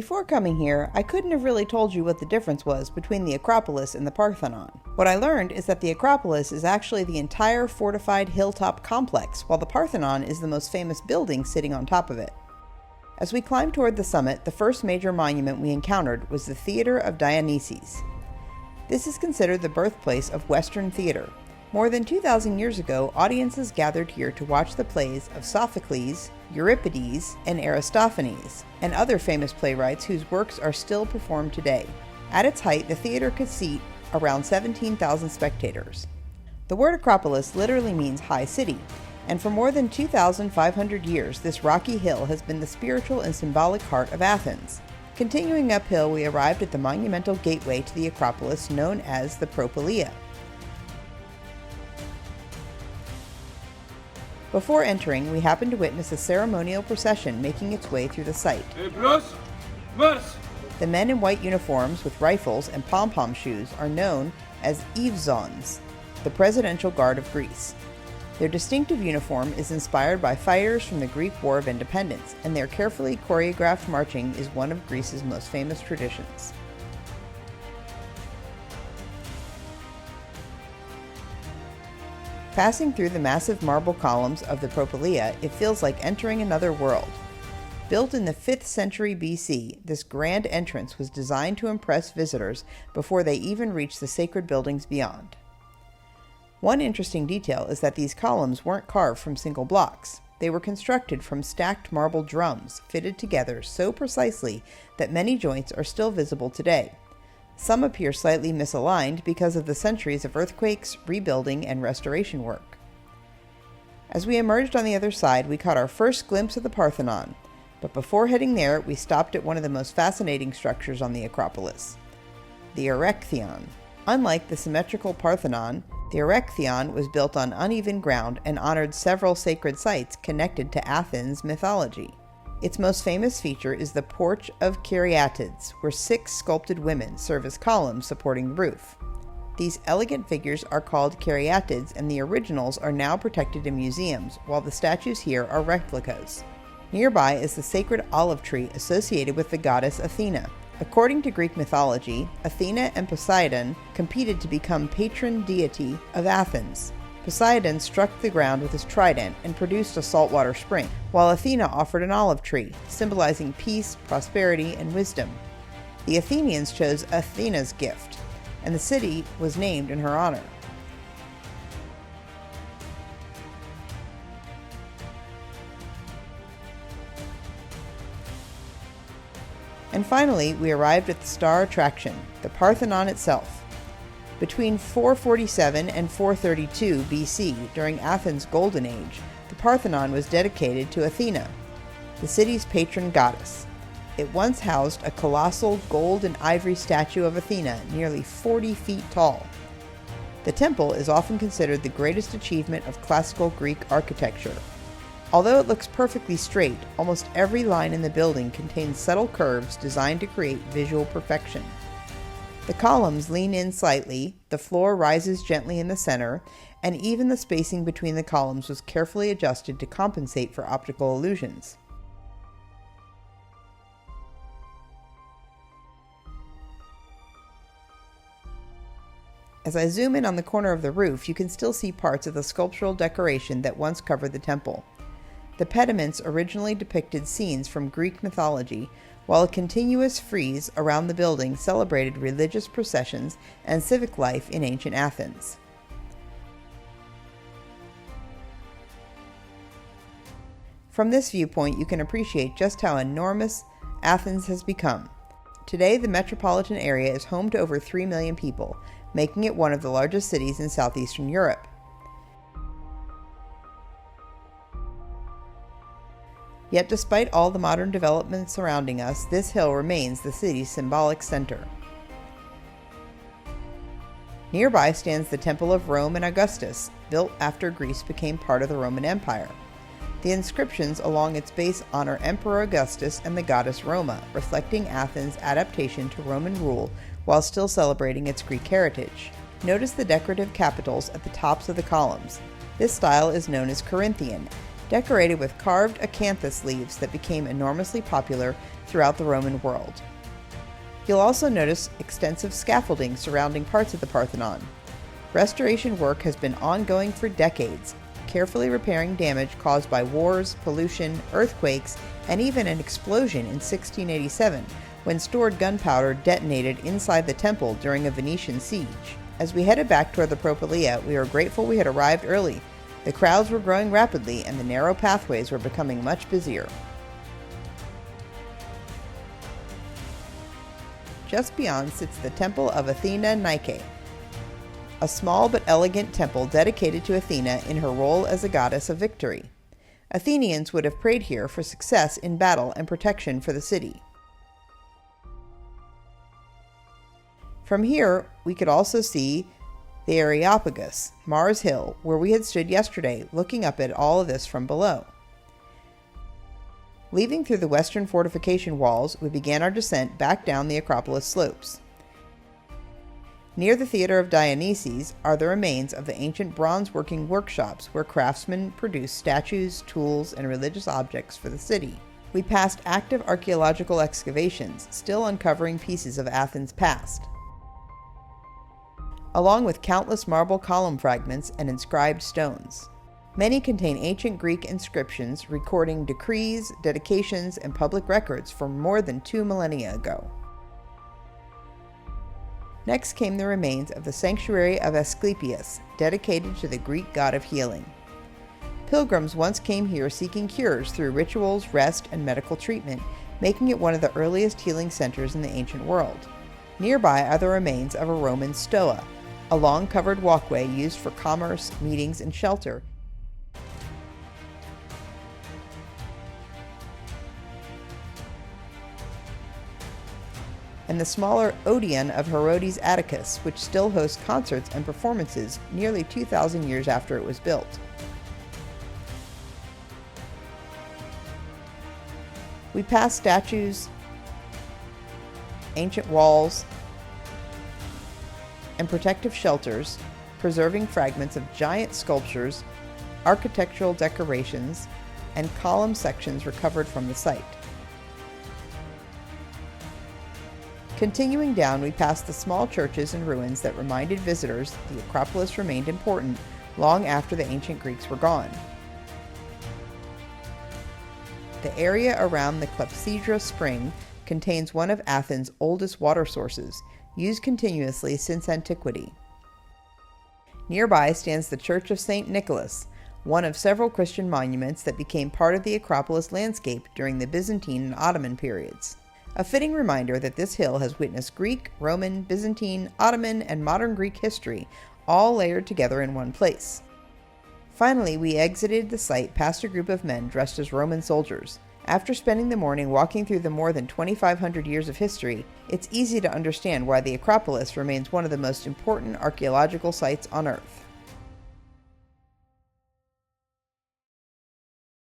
Before coming here, I couldn't have really told you what the difference was between the Acropolis and the Parthenon. What I learned is that the Acropolis is actually the entire fortified hilltop complex, while the Parthenon is the most famous building sitting on top of it. As we climbed toward the summit, the first major monument we encountered was the Theater of Dionysus. This is considered the birthplace of Western theater. More than 2,000 years ago, audiences gathered here to watch the plays of Sophocles, Euripides, and Aristophanes, and other famous playwrights whose works are still performed today. At its height, the theater could seat around 17,000 spectators. The word Acropolis literally means high city, and for more than 2,500 years, this rocky hill has been the spiritual and symbolic heart of Athens. Continuing uphill, we arrived at the monumental gateway to the Acropolis known as the Propylaea. Before entering, we happened to witness a ceremonial procession making its way through the site. The men in white uniforms with rifles and pom-pom shoes are known as Evzons, the presidential guard of Greece. Their distinctive uniform is inspired by fighters from the Greek War of Independence, and their carefully choreographed marching is one of Greece's most famous traditions. Passing through the massive marble columns of the Propylaea, it feels like entering another world. Built in the 5th century BC, this grand entrance was designed to impress visitors before they even reached the sacred buildings beyond. One interesting detail is that these columns weren't carved from single blocks. They were constructed from stacked marble drums, fitted together so precisely that many joints are still visible today. Some appear slightly misaligned because of the centuries of earthquakes, rebuilding, and restoration work. As we emerged on the other side, we caught our first glimpse of the Parthenon, but before heading there, we stopped at one of the most fascinating structures on the Acropolis, the Erechtheion. Unlike the symmetrical Parthenon, the Erechtheion was built on uneven ground and honored several sacred sites connected to Athens mythology. Its most famous feature is the Porch of Caryatids, where 6 sculpted women serve as columns supporting the roof. These elegant figures are called Caryatids, and the originals are now protected in museums, while the statues here are replicas. Nearby is the sacred olive tree associated with the goddess Athena. According to Greek mythology, Athena and Poseidon competed to become patron deity of Athens. Poseidon struck the ground with his trident and produced a saltwater spring, while Athena offered an olive tree, symbolizing peace, prosperity, and wisdom. The Athenians chose Athena's gift, and the city was named in her honor. And finally, we arrived at the star attraction, the Parthenon itself. Between 447 and 432 BC, during Athens' Golden Age, the Parthenon was dedicated to Athena, the city's patron goddess. It once housed a colossal gold and ivory statue of Athena, nearly 40 feet tall. The temple is often considered the greatest achievement of classical Greek architecture. Although it looks perfectly straight, almost every line in the building contains subtle curves designed to create visual perfection. The columns lean in slightly, the floor rises gently in the center, and even the spacing between the columns was carefully adjusted to compensate for optical illusions. As I zoom in on the corner of the roof, you can still see parts of the sculptural decoration that once covered the temple. The pediments originally depicted scenes from Greek mythology, while a continuous frieze around the building celebrated religious processions and civic life in ancient Athens. From this viewpoint, you can appreciate just how enormous Athens has become. Today, the metropolitan area is home to over 3 million people, making it one of the largest cities in southeastern Europe. Yet despite all the modern developments surrounding us, this hill remains the city's symbolic center. Nearby stands the Temple of Rome and Augustus, built after Greece became part of the Roman Empire. The inscriptions along its base honor Emperor Augustus and the goddess Roma, reflecting Athens' adaptation to Roman rule while still celebrating its Greek heritage. Notice the decorative capitals at the tops of the columns. This style is known as Corinthian, decorated with carved acanthus leaves that became enormously popular throughout the Roman world. You'll also notice extensive scaffolding surrounding parts of the Parthenon. Restoration work has been ongoing for decades, carefully repairing damage caused by wars, pollution, earthquakes, and even an explosion in 1687 when stored gunpowder detonated inside the temple during a Venetian siege. As we headed back toward the Propylaea, we were grateful we had arrived early. The crowds were growing rapidly and the narrow pathways were becoming much busier. Just beyond sits the Temple of Athena Nike, a small but elegant temple dedicated to Athena in her role as a goddess of victory. Athenians would have prayed here for success in battle and protection for the city. From here, we could also see the Areopagus, Mars Hill, where we had stood yesterday, looking up at all of this from below. Leaving through the western fortification walls, we began our descent back down the Acropolis slopes. Near the Theater of Dionysus are the remains of the ancient bronze-working workshops where craftsmen produced statues, tools, and religious objects for the city. We passed active archaeological excavations, still uncovering pieces of Athens' past, along with countless marble column fragments and inscribed stones. Many contain ancient Greek inscriptions recording decrees, dedications, and public records from more than 2 millennia ago. Next came the remains of the sanctuary of Asclepius, dedicated to the Greek god of healing. Pilgrims once came here seeking cures through rituals, rest, and medical treatment, making it one of the earliest healing centers in the ancient world. Nearby are the remains of a Roman stoa, a long covered walkway used for commerce, meetings, and shelter, and the smaller Odeon of Herodes Atticus, which still hosts concerts and performances nearly 2,000 years after it was built. We passed statues, ancient walls, and protective shelters, preserving fragments of giant sculptures, architectural decorations, and column sections recovered from the site. Continuing down, we passed the small churches and ruins that reminded visitors the Acropolis remained important long after the ancient Greeks were gone. The area around the Clepsydra Spring contains one of Athens' oldest water sources, used continuously since antiquity. Nearby stands the Church of St. Nicholas, one of several Christian monuments that became part of the Acropolis landscape during the Byzantine and Ottoman periods. A fitting reminder that this hill has witnessed Greek, Roman, Byzantine, Ottoman, and modern Greek history, all layered together in one place. Finally, we exited the site past a group of men dressed as Roman soldiers. After spending the morning walking through the more than 2,500 years of history, it's easy to understand why the Acropolis remains one of the most important archaeological sites on Earth.